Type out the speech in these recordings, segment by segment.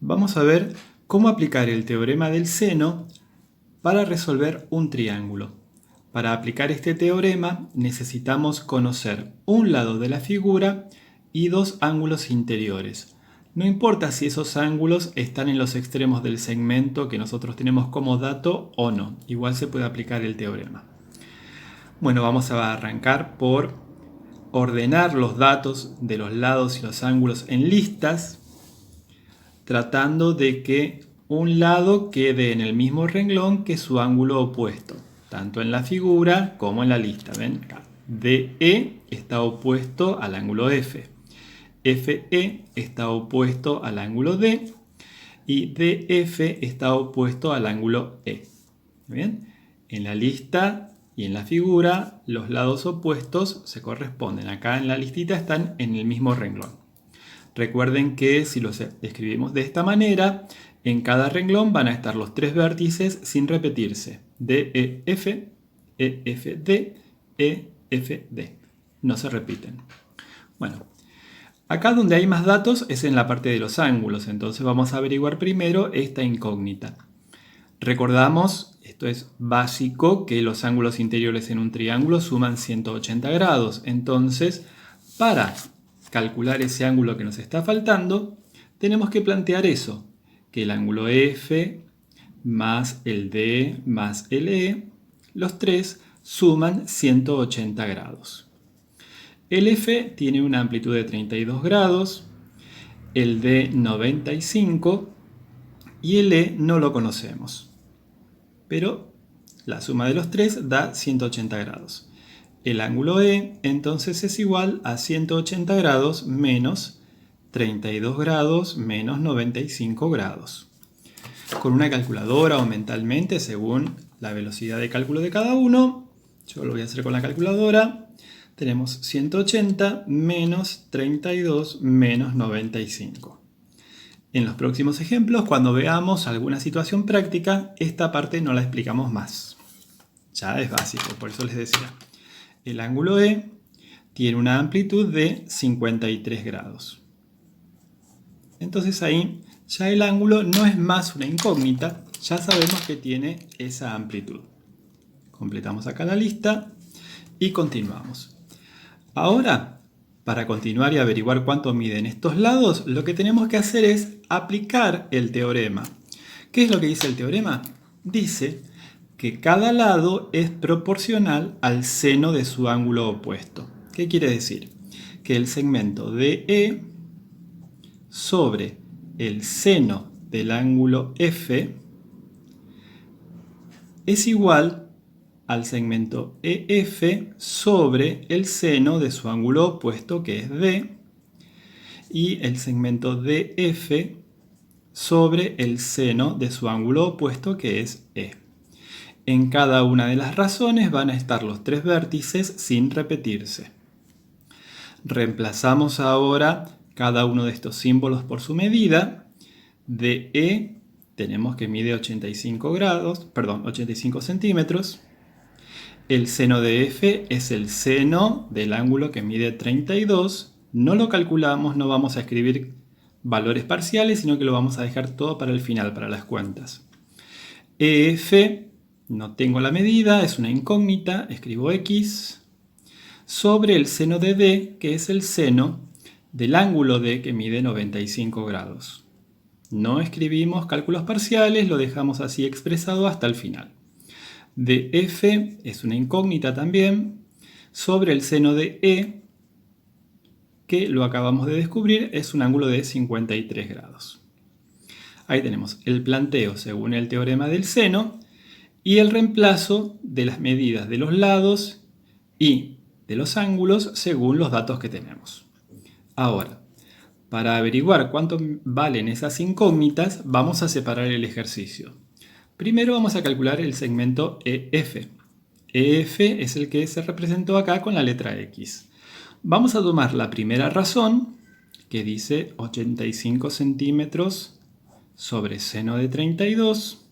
vamos a ver cómo aplicar el teorema del seno para resolver un triángulo. Para aplicar este teorema necesitamos conocer un lado de la figura y dos ángulos interiores. No importa si esos ángulos están en los extremos del segmento que nosotros tenemos como dato o no. Igual se puede aplicar el teorema. Bueno, vamos a arrancar por ordenar los datos de los lados y los ángulos en listas, tratando de que un lado quede en el mismo renglón que su ángulo opuesto, tanto en la figura como en la lista. ¿Ven? Acá. DE está opuesto al ángulo F. FE está opuesto al ángulo D. Y DF está opuesto al ángulo E. ¿Bien? En la lista y en la figura, los lados opuestos se corresponden. Acá en la listita están en el mismo renglón. Recuerden que si los escribimos de esta manera, en cada renglón van a estar los tres vértices sin repetirse. DEF, EFD, EFD. No se repiten. Bueno, acá donde hay más datos es en la parte de los ángulos. Entonces vamos a averiguar primero esta incógnita. Recordamos, esto es básico, que los ángulos interiores en un triángulo suman 180 grados. Entonces, para calcular ese ángulo que nos está faltando, tenemos que plantear eso, que el ángulo F más el D más el E, los tres suman 180 grados. El F tiene una amplitud de 32 grados, el D 95 y el E no lo conocemos. Pero la suma de los tres da 180 grados. El ángulo E entonces es igual a 180 grados menos 32 grados menos 95 grados. Con una calculadora o mentalmente, según la velocidad de cálculo de cada uno, yo lo voy a hacer con la calculadora, tenemos 180 menos 32 menos 95. En los próximos ejemplos, cuando veamos alguna situación práctica, esta parte no la explicamos más. Ya es básico, por eso les decía. El ángulo E tiene una amplitud de 53 grados. Entonces ahí ya el ángulo no es más una incógnita, ya sabemos que tiene esa amplitud. Completamos acá la lista y continuamos. Ahora, para continuar y averiguar cuánto miden estos lados, lo que tenemos que hacer es aplicar el teorema. ¿Qué es lo que dice el teorema? Dice que cada lado es proporcional al seno de su ángulo opuesto. ¿Qué quiere decir? Que el segmento DE sobre el seno del ángulo F es igual al segmento EF sobre el seno de su ángulo opuesto, que es D, y el segmento DF sobre el seno de su ángulo opuesto, que es E. En cada una de las razones van a estar los tres vértices sin repetirse. Reemplazamos ahora cada uno de estos símbolos por su medida. DE tenemos que mide 85 centímetros. El seno de F es el seno del ángulo que mide 32. No lo calculamos, no vamos a escribir valores parciales, sino que lo vamos a dejar todo para el final, para las cuentas. EF, no tengo la medida, es una incógnita, escribo X, sobre el seno de D, que es el seno del ángulo D que mide 95 grados. No escribimos cálculos parciales, lo dejamos así expresado hasta el final. DF es una incógnita también, sobre el seno de E, que lo acabamos de descubrir, es un ángulo de 53 grados. Ahí tenemos el planteo según el teorema del seno y el reemplazo de las medidas de los lados y de los ángulos según los datos que tenemos. Ahora, para averiguar cuánto valen esas incógnitas, vamos a separar el ejercicio. Primero vamos a calcular el segmento EF. EF es el que se representó acá con la letra X. Vamos a tomar la primera razón, que dice 85 centímetros sobre seno de 32,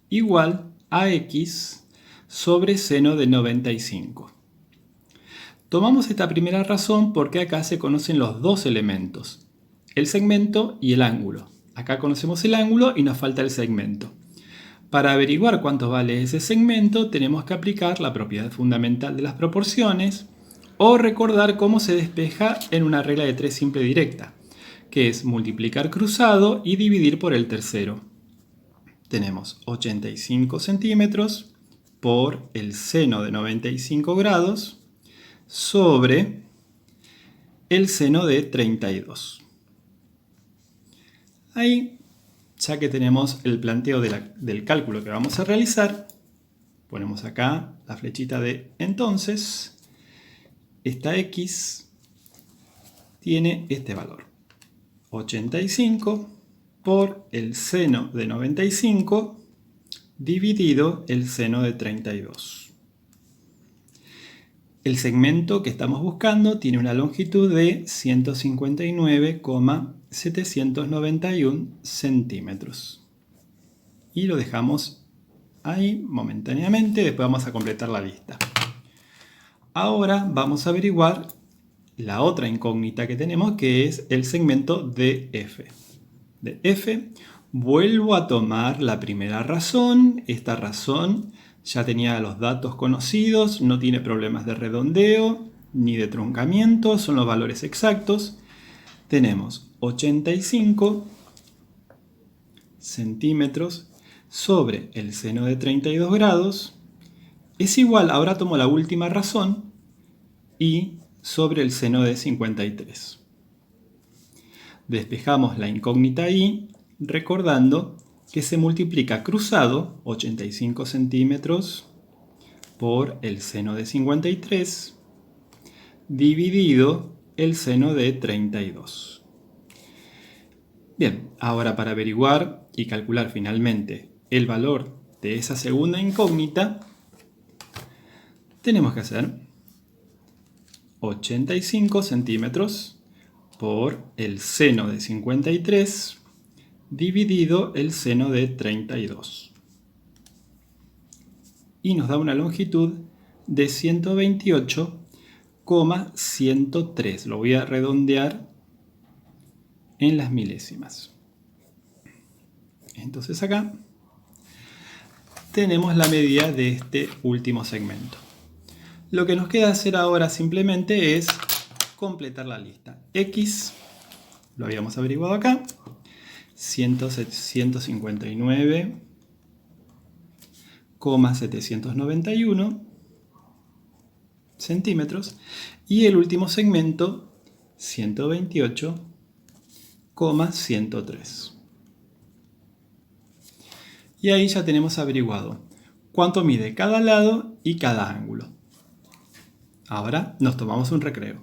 igual a X sobre seno de 95. Tomamos esta primera razón porque acá se conocen los dos elementos, el segmento y el ángulo. Acá conocemos el ángulo y nos falta el segmento. Para averiguar cuánto vale ese segmento, tenemos que aplicar la propiedad fundamental de las proporciones o recordar cómo se despeja en una regla de 3 simple directa, que es multiplicar cruzado y dividir por el tercero. Tenemos 85 centímetros por el seno de 95 grados sobre el seno de 32. Ahí, ya que tenemos el planteo del cálculo que vamos a realizar, ponemos acá la flechita de entonces. Esta x tiene este valor, 85 por el seno de 95 dividido el seno de 32. El segmento que estamos buscando tiene una longitud de 159,791 centímetros. Y lo dejamos ahí momentáneamente, después vamos a completar la lista. Ahora vamos a averiguar la otra incógnita que tenemos, que es el segmento DF. De F, vuelvo a tomar la primera razón. Esta razón ya tenía los datos conocidos, no tiene problemas de redondeo ni de truncamiento, son los valores exactos. Tenemos 85 centímetros sobre el seno de 32 grados es igual, ahora tomo la última razón, y sobre el seno de 53. Despejamos la incógnita y recordando que se multiplica cruzado 85 centímetros por el seno de 53 dividido el seno de 32. Bien, ahora para averiguar y calcular finalmente el valor de esa segunda incógnita, tenemos que hacer 85 centímetros por el seno de 53 dividido el seno de 32. Y nos da una longitud de 128,103. Lo voy a redondear en las milésimas. Entonces acá tenemos la medida de este último segmento. Lo que nos queda hacer ahora simplemente es completar la lista. X, lo habíamos averiguado acá, 159,791 centímetros y el último segmento 128,103. Y ahí ya tenemos averiguado cuánto mide cada lado y cada ángulo. Ahora nos tomamos un recreo.